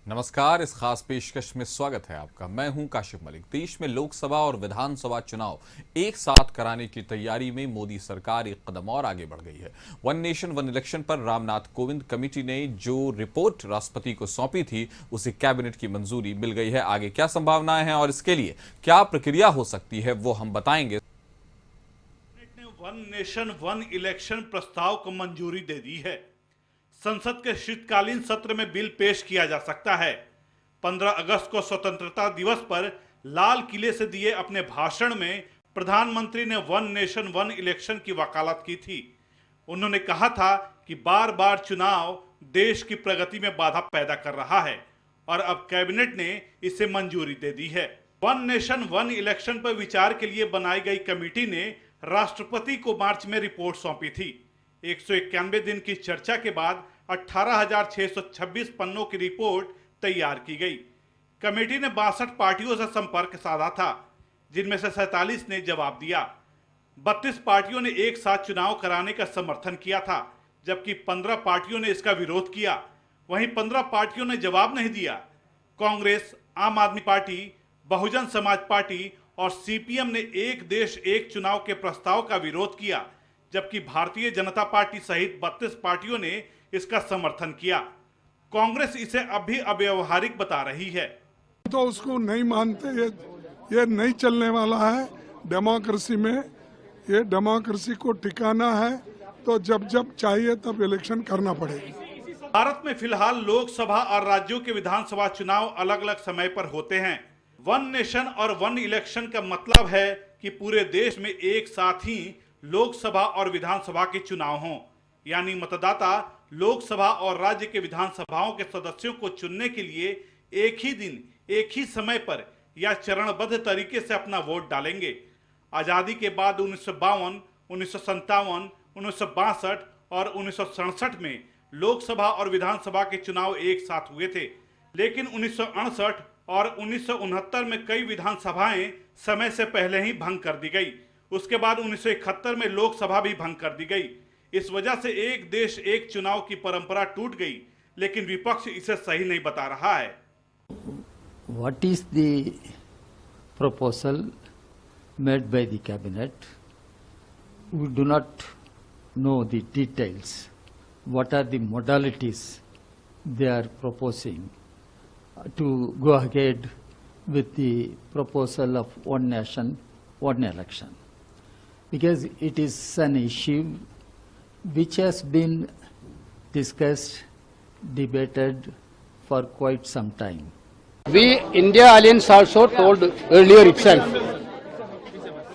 नमस्कार। इस खास पेशकश में स्वागत है आपका। मैं हूं काशिफ मलिक। देश में लोकसभा और विधानसभा चुनाव एक साथ कराने की तैयारी में मोदी सरकार एक कदम और आगे बढ़ गई है। वन नेशन वन इलेक्शन पर रामनाथ कोविंद कमेटी ने जो रिपोर्ट राष्ट्रपति को सौंपी थी उसे कैबिनेट की मंजूरी मिल गई है। आगे क्या संभावनाएं हैं और इसके लिए क्या प्रक्रिया हो सकती है वो हम बताएंगे। वन नेशन वन इलेक्शन प्रस्ताव को मंजूरी दे दी है। संसद के शीतकालीन सत्र में बिल पेश किया जा सकता है। 15 अगस्त को स्वतंत्रता दिवस पर लाल किले से दिए अपने भाषण में प्रधानमंत्री ने वन नेशन वन इलेक्शन की वकालत की थी। उन्होंने कहा था कि बार बार चुनाव देश की प्रगति में बाधा पैदा कर रहा है और अब कैबिनेट ने इसे मंजूरी दे दी है। वन नेशन वन इलेक्शन पर विचार के लिए बनाई गई कमेटी ने राष्ट्रपति को मार्च में रिपोर्ट सौंपी थी। 191 दिन की चर्चा के बाद 18,626 पन्नों की रिपोर्ट तैयार की गई। कमेटी ने 62 पार्टियों से संपर्क साधा था, जिनमें से 47 ने जवाब दिया। 32 पार्टियों ने एक साथ चुनाव कराने का समर्थन किया था, जबकि 15 पार्टियों ने इसका विरोध किया। वहीं 15 पार्टियों ने जवाब नहीं दिया। कांग्रेस, आम आदमी पार्टी, बहुजन समाज पार्टी और सीपीएम ने एक देश एक चुनाव के प्रस्ताव का विरोध किया, जबकि भारतीय जनता पार्टी सहित 32 पार्टियों ने इसका समर्थन किया। कांग्रेस इसे अब भी अव्यावहारिक बता रही है। तो उसको नहीं मानते, ये नहीं चलने वाला है डेमोक्रेसी में। ये डेमोक्रेसी को टिकाना है तो जब जब चाहिए तब इलेक्शन करना पड़ेगा। भारत में फिलहाल लोकसभा और राज्यों के विधानसभा चुनाव अलग अलग समय पर होते हैं। वन नेशन और वन इलेक्शन का मतलब है कि पूरे देश में एक साथ ही लोकसभा और विधानसभा के चुनाव हों, यानी मतदाता लोकसभा और राज्य के विधानसभाओं के सदस्यों को चुनने के लिए एक ही दिन एक ही समय पर या चरणबद्ध तरीके से अपना वोट डालेंगे। आजादी के बाद 1952, 1957, 1962 और 1967 में लोकसभा और विधानसभा के चुनाव एक साथ हुए थे, लेकिन 1968 और 1969 में कई विधानसभाएं समय से पहले ही भंग कर दी गई। उसके बाद 1971 में लोकसभा भी भंग कर दी गई। इस वजह से एक देश एक चुनाव की परंपरा टूट गई, लेकिन विपक्ष इसे सही नहीं बता रहा है। What is the proposal made by the cabinet? We do not know the details. What are the modalities they are proposing to go ahead with the proposal of one nation, one election? Because it is an issue which has been discussed, debated for quite some time. We, India Alliance also told earlier itself,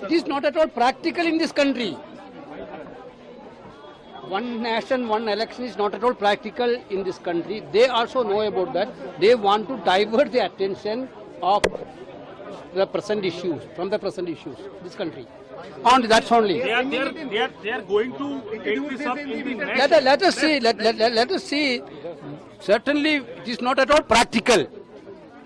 it is not at all practical in this country. One nation, one election is not at all practical in this country. They also know about that. They want to divert the attention of the present issues, from the present issues, this country. And that's only. They are going to take this up in the next. Let us see. Certainly, it is not at all practical.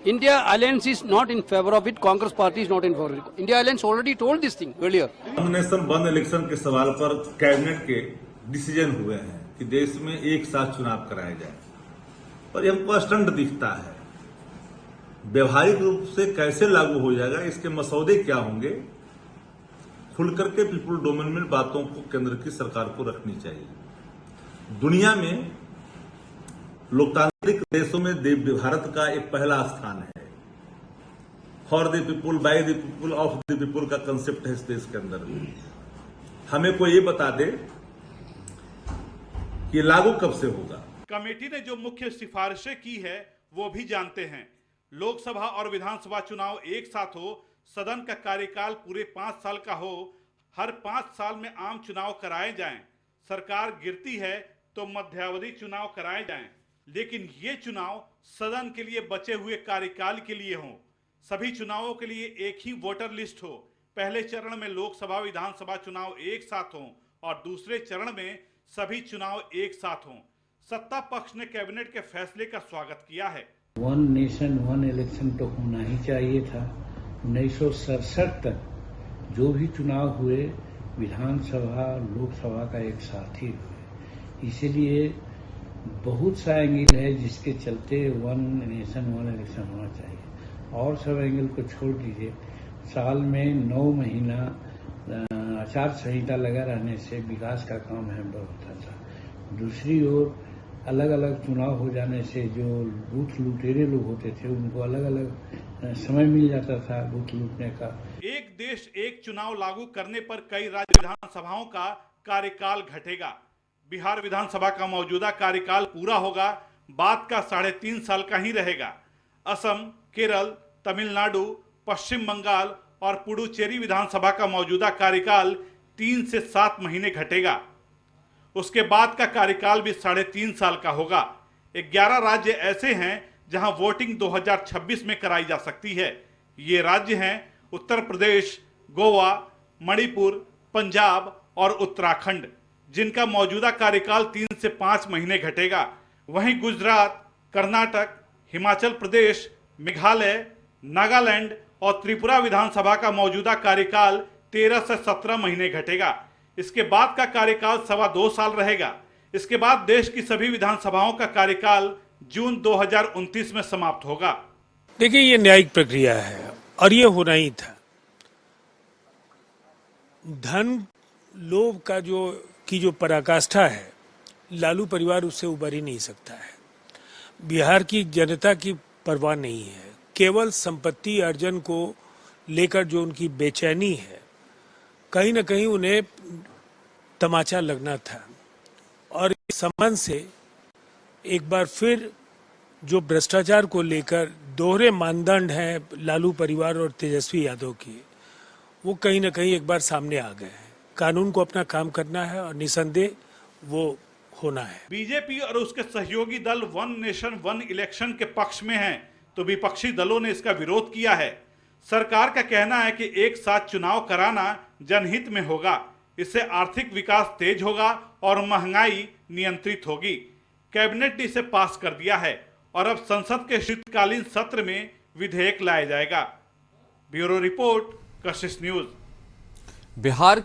India Alliance is not in favor of it. Congress Party is not in favor of it. India Alliance already told this thing earlier. One nation one election के सवाल पर cabinet के decision हुए हैं कि देश में एक साथ चुनाव कराया जाए, और ये हमको स्टंट दिखता है। व्यवहारिक रूप से कैसे लागू हो जाएगा, इसके मसौदे क्या होंगे, खुल करके पीपुल डोमेन में बातों को केंद्र की सरकार को रखनी चाहिए। दुनिया में लोकतांत्रिक देशों में भारत का एक पहला स्थान है। For the people, by the people, of the people का कंसेप्ट है इस देश के अंदर। हमें कोई ये बता दे कि लागू कब से होगा। कमेटी ने जो मुख्य सिफारिशें की है वो भी जानते हैं। लोकसभा और विधानसभा चुनाव एक साथ हो, सदन का कार्यकाल पूरे 5 साल का हो, हर 5 साल में आम चुनाव कराए जाएं, सरकार गिरती है तो मध्यावधि चुनाव कराए जाएं, लेकिन ये चुनाव सदन के लिए बचे हुए कार्यकाल के लिए हों। सभी चुनावों के लिए एक ही वोटर लिस्ट हो। पहले चरण में लोकसभा विधानसभा चुनाव एक साथ हों और दूसरे चरण में सभी चुनाव एक साथ हों। सत्ता पक्ष ने कैबिनेट के फैसले का स्वागत किया है। वन नेशन वन इलेक्शन तो होना ही चाहिए था। 1967 तक जो भी चुनाव हुए विधानसभा लोकसभा का एक साथ ही हुए, इसीलिए बहुत सा एंगल है जिसके चलते वन नेशन वन इलेक्शन होना चाहिए। और सब एंगल को छोड़ दीजिए, साल में 9 महीना आचार संहिता लगा रहने से विकास का काम है होता था। दूसरी ओर अलग अलग चुनाव हो जाने से जो बूथ लुटेरे लोग होते थे उनको अलग अलग समय मिल जाता था बूथ लूटने का। एक देश एक चुनाव लागू करने पर कई राज्य विधानसभाओं का कार्यकाल घटेगा। बिहार विधानसभा का मौजूदा कार्यकाल पूरा होगा, बाद का 3.5 साल का ही रहेगा। असम, केरल, तमिलनाडु, पश्चिम बंगाल और पुडुचेरी विधानसभा का मौजूदा कार्यकाल 3 से 7 महीने घटेगा। उसके बाद का कार्यकाल भी 3.5 साल का होगा। 11 राज्य ऐसे हैं जहां वोटिंग 2026 में कराई जा सकती है। ये राज्य हैं उत्तर प्रदेश, गोवा, मणिपुर, पंजाब और उत्तराखंड, जिनका मौजूदा कार्यकाल 3 से 5 महीने घटेगा। वहीं गुजरात, कर्नाटक, हिमाचल प्रदेश, मेघालय, नागालैंड और त्रिपुरा विधानसभा का मौजूदा कार्यकाल 13 से 17 महीने घटेगा। इसके बाद का कार्यकाल 2.25 साल रहेगा। इसके बाद देश की सभी विधानसभाओं का कार्यकाल जून 2029 में समाप्त होगा। देखिए, ये न्यायिक प्रक्रिया है और ये होना ही था। धन लोभ का जो पराकाष्ठा है, लालू परिवार उससे उबर ही नहीं सकता है। बिहार की जनता की परवाह नहीं है, केवल संपत्ति अर्जन को लेकर जो उनकी बेचैनी है, कहीं न कहीं उन्हें तमाचा लगना था। और इस संबंध से एक बार फिर जो भ्रष्टाचार को लेकर दोहरे मानदंड हैं लालू परिवार और तेजस्वी यादव की, वो कहीं न कहीं एक बार सामने आ गए हैं। कानून को अपना काम करना है और निसंदेह वो होना है। बीजेपी और उसके सहयोगी दल वन नेशन वन इलेक्शन के पक्ष में हैं, तो विपक्षी दलों ने इसका विरोध किया है। सरकार का कहना है कि एक साथ चुनाव कराना जनहित में होगा। इससे आर्थिक विकास तेज होगा और महंगाई नियंत्रित होगी। कैबिनेट ने इसे पास कर दिया है और अब संसद के शीतकालीन सत्र में विधेयक लाया जाएगा। ब्यूरो रिपोर्ट, कशिश न्यूज। बिहार